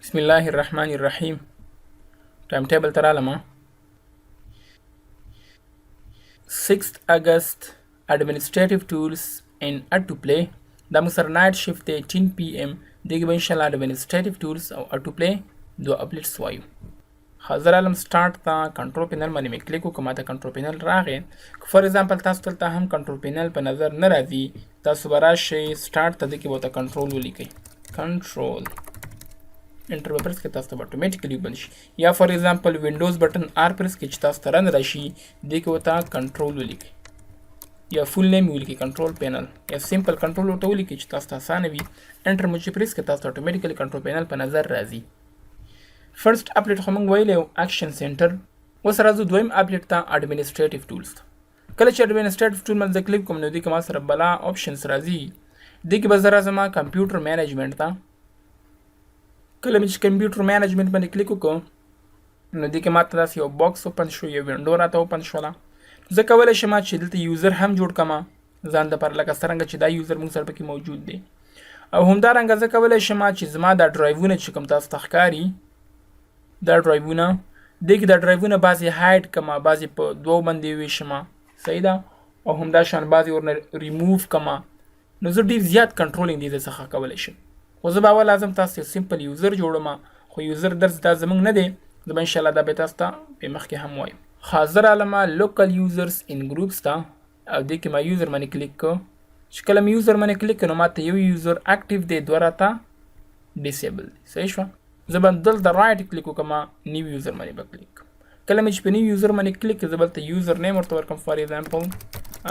بسم الله الرحمن الرحیم. ټایم ټیبل ته رالمه. 6th August administrative tools in Applet. دا موږ سره نایټ شفت دی 10 PM. دغه به انشاءالله administrative tools او Applet دو Applets وایو. حاضر علم سٹارټ ته کنټرول پینل باندې مې کلیک وکړم. ماته کنټرول پینل راغی. فار ایگزامپل تاسو دلته هم کنټرول پینل په نظر نه راځي. تاسو به راشئ سٹارټ ته دغه به کنټرول ولیکئ. کنټرول انټر به پرس کې تاسو ته اتوماتیکلی بند شي. یا فار ایگزامپل وینډوز بټن آر پرس کې چې تاسو ته رن راشي دې کې وته کنټرول ولیکئ یا فول نیم ولیکئ کنټرول پینل یا سمپل کنټرول ورته ولیکئ چې تاسو ته اسانه وي. انټر مو چې پرس کې تاسو ته اتوماتیکلی کنټرول پینل په نظر راځي. فرست اپلیټ خو موږ ویلو اکشن سنټر. اوس راځو دویم اپلیټ ته اډمنسټریټیو ټولز ته. کله چې اډمنسټریټیو ټول باندې کلیک کوم نو دې کې ما سره بلا آپشنز راځي. دې کې به زه راځم کمپیوټر مینجمنټ ته. کله چې کمپیوټر مینجمنټ باندې کلیک وکړم نو دې کې ماته داسې یو باکس اوپن شو، یو وینډو راته اوپن شوله. زه کولی شم چې دلته یوزر هم جوړ کړم ځان دپاره لکه څرنګه چې دا یوزر موږ سره پکې موجود دی. او همدارنګه زه کولی شم چې زما دا ډرایوونه چې کوم تاسو ته ښکاري دا ډرایوونه دې کې دا ډرایوونه بعضې هایډ کړم، بعضې په دوو باندې وویشم، صحیح ده، او همداشان بعضې ورنه ریموو کړم. نو زه ډېر زیات کنټرولینګ دې څخه کولی شم. خو زه به اول لازم تاسو یو سمپل یوزر جوړم، خو یوزر درس دا زموږ نه دی. زه به انشاءالله دا به تاسو ته په مخکې هم وایم. حاضر علمه لوکل یوزرز ان ګروپس ته او دې کې ما یوزر باندې کلیک کړو. چې کله مې یوزر باندې کلیک کړو نو ماته یو یوزر اکټیو دی، دوه راته ډیسیبل دی. صحیح شوه. زه به دلته رایټ کلیک وکړم، نیو یوزر باندې به کلیک کړم. کله مې چې په نیو یوزر باندې کلیک کړم زه بلته یوزر نیم ورته ورکړم. فار ایگزامپل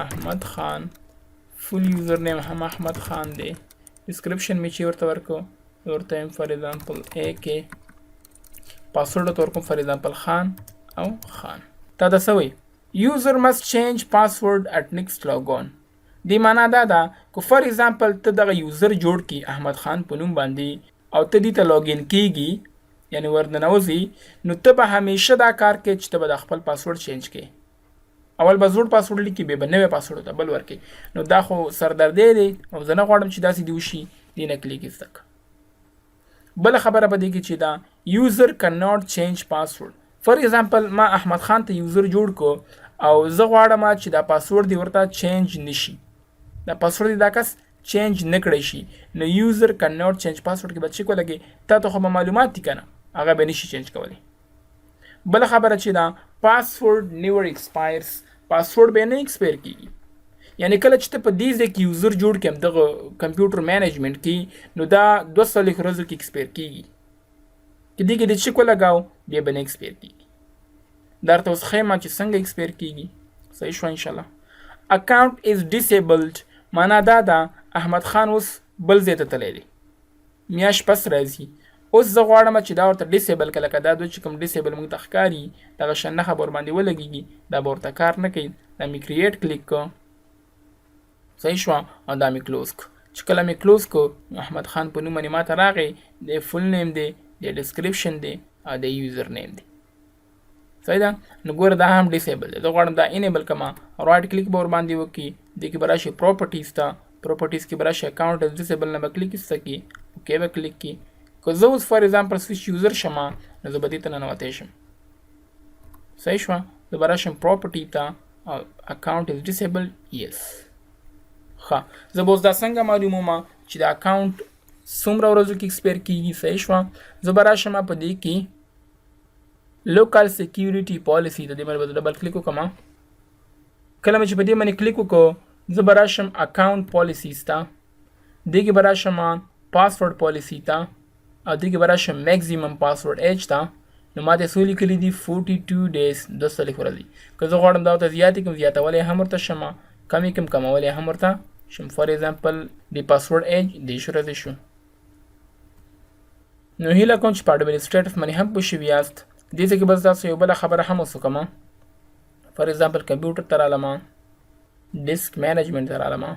احمد خان. فول یوزر نیم هم احمد خان دی. ډسکرپشن مې چې ورته ورکړو ورته یم فار ایگزامپل AK. پاسورډ ورته ورکوم فار ایگزامپل خان او خان. دا د څه وایي یوزر مست چینج پاسورډ اټ نیکسټ لاګ آن. دې معنا دا ده که فار ایگزامپل ته دغه یوزر جوړ کړي احمد خان په نوم باندې او ته دې ته لاګین کېږي یعنې ورننوځي، نو ته به همیشه دا کار کوې چې ته به د خپل پاسورډ چینج کړې. اول به زوړ پاسورډ لیکي، بیا به نوی پاسورډ ورته بل ورکړې. نو دا خو سردردی دی او زه نه غواړم چې داسې دې وشي. دې نه کلیک زده کړه. بله خبره به دې کې چې دا یوزر کن ناٹ چینج پاسورډ. فار ایگزامپل ما احمد خان ته یوزر جوړ کو او زه غواړم چې دا پاسورډ دې ورته چینج نشي، دا پاسورډ دې دا کس چینج نه کړی شي. نو یوزر کن ناٹ چینج پاسورډ کې به چیک ولګي، تا ته خو به معلومات دي که نه، هغه به نشي چینج کولی. بله خبره چې دا پاسورډ نیور ایکسپایرز، پاسورډ به نه ایکسپایر کېږي. یعنی کله چې ته په دې ځای کې یوزر جوړ کړم دغه کمپیوټر مینجمنټ کې نو دا 200 ورځو کې ایکسپایر کېږي. که دې کې د چیک ولګاو بیا به نه ایکسپایر کېږي. دا درته اوس ښیم چې څنګه ایکسپایر کېږي. صحیح شوه انشاءالله. اکاونټ از ډیسیبلډ معنا دا ده احمد خان اوس بل ځای ته تللی دی، میاشت پس راځي. اوس زه غواړم چې دا ورته ډیسیبل کړه، لکه دا دوی چې کوم ډیسیبل موږ ته ښکاري دغه شان نښه به ورباندې ولګېږي، دا به ورته کار نه کوي. دا مې کریټ کلیک کړه، صحیح شوه، او دا مې کلوز کړه. چې کله مې کلوز کړه احمد خان په نوم باندې ماته راغی، د فول نیم دی، د ډسکرپشن دی او د یوزر نیم دی. صحیح ده. نو ګوره دا هم ډیسیبل دی. زه غواړم دا انیبل کړم، رایټ کلیک به ورباندې وکړي. دې کې به راشي پراپرټیز ته، پراپرټیز کې به راشي اکاونټ از ډیسیبل نه به کلیک ایسته کړي، اوکې به کلیک کړي. که زه اوس فار ایگزامپل سویچ یوزر شم نو زه به دې ته ننوتی شم. صحیح شوه. زه به راشم پراپرټي ته او اکاونټ از ډیسیبل یس. ښه، زه به اوس دا څنګه معلوموم چې د اکاونټ څومره ورځو کې ایکسپایر کېږي. صحیح شوه. زه به راشم په دې کې لوکل سیکیورټي پالیسي ته، دې باندې به ډبل کلیک وکړم. کله مې چې په دې باندې کلیک وکړو زه به راشم اکاونټ پالیسیز ته، دې کې به راشم پاسورډ پالیسي ته او دې کې به راشم میکزیمم پاسورډ ایج ته. نو ما ته څو لیکلي دي 42 ډیز 200 ورځې. که زه غواړم دا ورته زیاتې کړم زیاتولی هم ورته شم، کمی کم کمولی هم ورته شم. فار ایگزامپل د پاسورډ ایج 10 ورځې شو. نو هیله کوم چې په اډمنسټریټیو باندې هم پوه شوي یاست. دې ځای کې به تاسو یو بله خبره هم اوس وکړم. فار ایگزامپل کمپیوټر ته رالم، ډسک مینجمنټ ته رالم.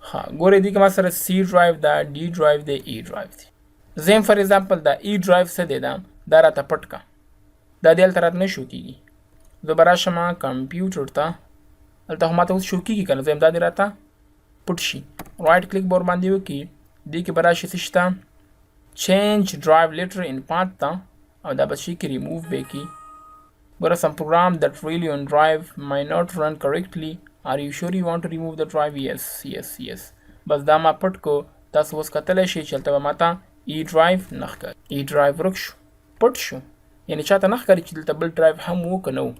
ها ګورئ دې کې ما سره C ډرایو ده، D ډرایو دی، E ډرایو دی. زه فار ایگزامپل دا E ډرایو څه دی دا راته پټ کړه، دا دې هلته راته نه شو کېږي. زه به راشم کمپیوټر ته، هلته خو ماته اوس شو کېږي که نه، زه یم دا دې راته پټ شي. رایټ کلیک به ورباندې وکړي، دې کې به راشي څه شته change drive later in path ته او دا به شي کې remove به کی ګوره some program that really on drive might not run correctly. Are you sure you want to remove the drive? Yes. بس دا ما پټ کو تاسو اوس کتلی شئ چې هلته به ماته ای ډرایو نه ښکاري ای ډرایو ورک شو پټ شو یعنې چاته نه ښکاري چې دلته بل ډرایو هم و که نه و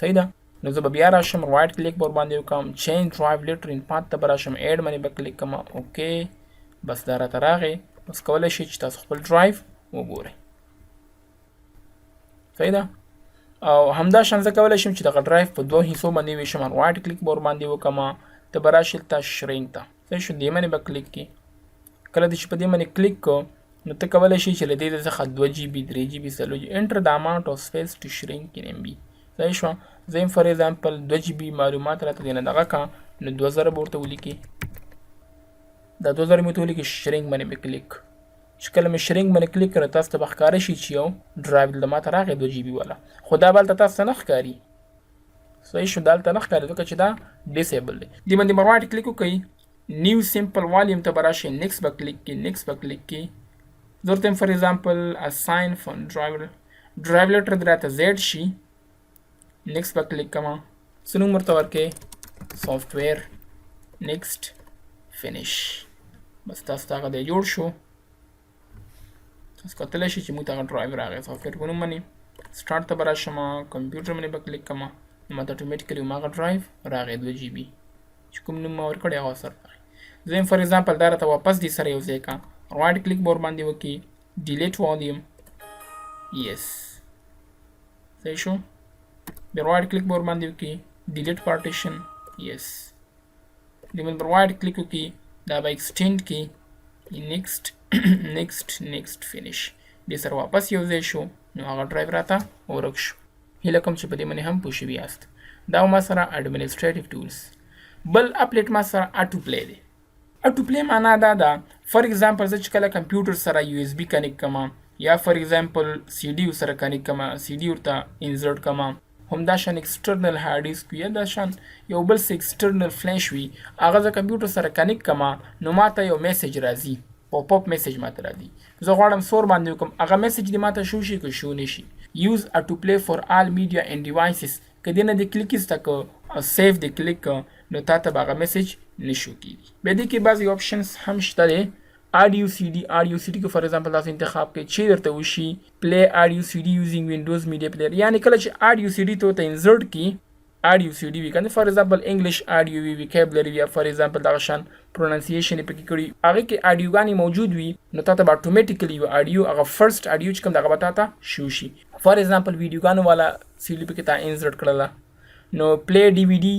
صحیح ده نو زه به بیا راشم رایټ کلیک به ورباندې وکړم چینج ډرایو لیټر ان پات ته به راشم ایډ باندې به کلیک کړم اوکې بس دا راته راغی بس کولی شئ چې تاسو خپل ډرایو وګورئ صحیح ده او همداشان زه کولی شم چې دغه ډرایو په دوه حصو باندې ویشم رایټ کلیک به ورباندې وکړم ته به راشي هلته شرینک ته صحیح شو دې باندې به کلیک کړي کله چې په دې باندې کلیک کو نو ته کولی شي چې له دې څخه 2 GB 3 GB 4 GB انټر د اماونټ اف سپیس ټو شرینک ان MB صحیح شو زه فار ایگزامپل 2 GB معلومات راته دینه دغه کا نو 2000 ورته ولیکي دا 2000 مې ته ولیکي شرینک باندې به کلیک چې کله مې شرینک باندې کلیک کړ تاسو ته به ښکاره شي چې یو ډرایو دلته ماته راغی 2 GB والا خو دا به هلته تاسو ته نه ښکاري صحیح شو دا هلته نه ښکاري ځکه چې دا ډیسیبل دی دې باندې به رایټ کلیک وکړئ نیو سیمپل والیوم ته به راشئ نیکسټ به کلیک کړئ زه ورته فار ایگزامپل اساین فون ډرایو لیټر دې راته زیډ شي نیکسټ به کلیک کوم څه نوم ورته ورکړئ سافټویر نیکسټ فینیش بس تاسو ته هغه دی جوړ شو تاسو کتلی شئ چې موږ ته هغه ډرایو راغی سافټویر په نوم باندې سټارټ ته به راشم کمپیوټر باندې به کلیک کوم نو ماته اټومیټیکلي هماغه ډرایو راغی 2 GB چې کوم نوم ما ورکړی هغه سره راغی زه فار ایگزامپل دا راته واپس دې سره یو ځای کړه رایټ کلیک به ورباندې وکړي ډیلیټ والیوم یس صحیح شو بیا رایټ کلیک به ورباندې وکړي ډیلیټ پارټیشن یس دې باندې به رایټ کلیک وکړي دا به ایکسټینډ کړي نیکسټ فینیش دې سره واپس یو ځای شو نو هغه ډرایو راته ورک شو هیله کوم چې په دې باندې هم پوه شوي یاست دا ما سره اډمنسټریټیو ټولز بل اپلیټ ما سره اټو پلی دی اټو پلی معنا دا ده فار ایگزامپل زه چې کله کمپیوټر سره USB کنیکټ کوم یا فار ایگزامپل CD سره کنیکټ کوم CD ورته انسرټ کوم همداشان ایکسټرنل هارډ ډیسک یا داشان یو بل څه ایکسټرنل فلیش وي هغه زه کمپیوټر سره کنیکټ کوم نو ماته یو میسج راځي پاپ اپ میسج ماته راځي زه غواړم سور باندې وکم هغه میسج دې ماته شو شي که شو نشي یوز اټو پلی فور آل میډیا اینڈ ډیوایسز کدی نه د کلیک استک سیو د کلیک نو تاسو به هغه میسج نشو کیږي به دې کې بعضی آپشنز هم شته دي audio CD کې فار ایگزامپل تاسو انتخاب کې چې درته وشي پلی audio CD یوزینګ وینډوز میډیا پلیئر یعنی کله چې audio CD ته انسرټ کی audio CD وی کنه فار ایگزامپل انګلیش audio وی وکیبلری یا فار ایگزامپل دا شان پرونانسیشن پکې کړی هغه کې audio غاني موجود وي نو تاسو به اتوماتیکلی یو audio هغه فرست audio چې کوم دغه بتاته شو شي فار ایگزامپل ویډیو غانو والا CD پکې تا انسرټ کړل نو پلی DVD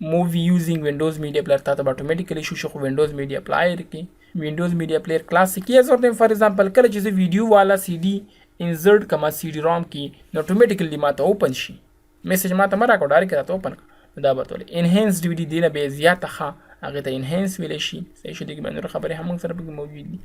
مووی یوزینګ وینډوز میډیا پلیئر تاسو به اتوماتیکلی شو وینډوز میډیا پلیئر کې وینډوز میډیا پلیئر کلاسیک یا زورته فار ایگزامپل کله چې ویډیو والا CD انسرټ کما CD روم کې نو اتوماتیکلی ماته اوپن شي میسج ماته مرا کو ډایرکټ راته اوپن دا به ټول انهانس DVD دی نه به زیاته ښه هغه ته انهانس ویل شي صحیح شو دي باندې خبره هم سره پکې موجود دي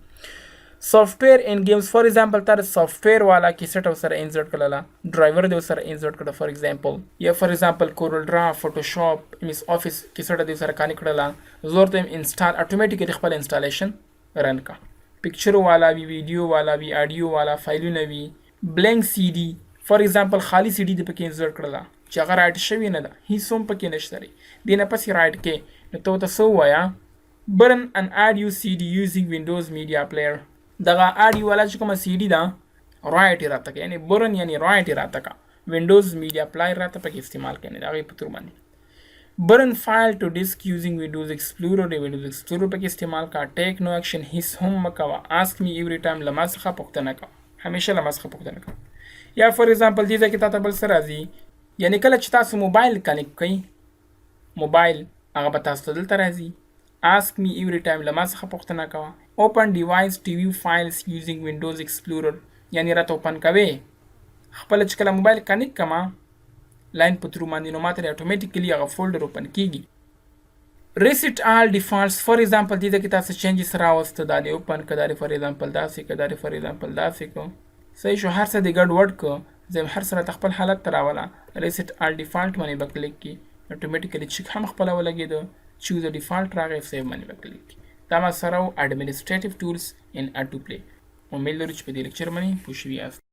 سافټویر ان گیمز فار ایگزامپل تر سافټویر والا کیسټ او سره انسرټ کړل ډرایور دی سره انسرټ کړل فار ایگزامپل یا فار ایگزامپل کورل ډرا فوټوشاپ MS افیس کیسټ دی سره کانې کړل زورته انسټال اتوماتیکلی خپل انسټالیشن رن کا پکچر والا وی ویډیو والا وی آډیو والا فایلونه وی بلینک CD فار ایگزامپل خالی CD دی پکې انسرټ کړل چې هغه رائټ شوی نه ده هیڅ هم پکې نشته دینه پسې رائټ کې نو ته تاسو وایا burn an audio CD using Windows Media Player دغه آډیو والا چې کومه CD ده رایټ راته کې یعنی برن یعنی رایټ راته کا وینډوز میډیا پلایر راته پکې استعمال کړي دا غي پتر باندې برن فایل ټو ډیسک یوزینګ وینډوز ایکسپلورر پکې استعمال کا ټیک نو اکشن هیڅ هم مکوا اسک می ایوری ټایم لمس څخه پوښتنه کا همیشه لمس څخه پوښتنه کا یا فار ایگزامپل دې ځکه تاسو بل سره راځي یعنی کله چې تاسو موبایل کنیکټ کړئ موبایل هغه به تاسو دلته راځي ask me every time لمس څخه پوښتنه کا open device to view files using Windows Explorer یعنی راته اوپن کوي خپل چې کله موبایل کنیکټ کما لاین په ترو باندې نو ماته اتوماتیکلی هغه فولډر اوپن کیږي reset all defaults فار ایگزامپل دې کې تاسو چینجز راوست دا دی اوپن کړه فار ایگزامپل دا څه کړه فار ایگزامپل دا څه کو صحیح شو هر څه د ګډ وډ کو زم هر سره خپل حالت تراوله reset all default باندې به کلیک کی اتوماتیکلی چې هم خپل ولګیدو choose a default راغی سیو باندې به کلیک کی دا ما سره administrative tools in Applet امید لرو چې په دې لیکچر باندې پوه شوي یاست.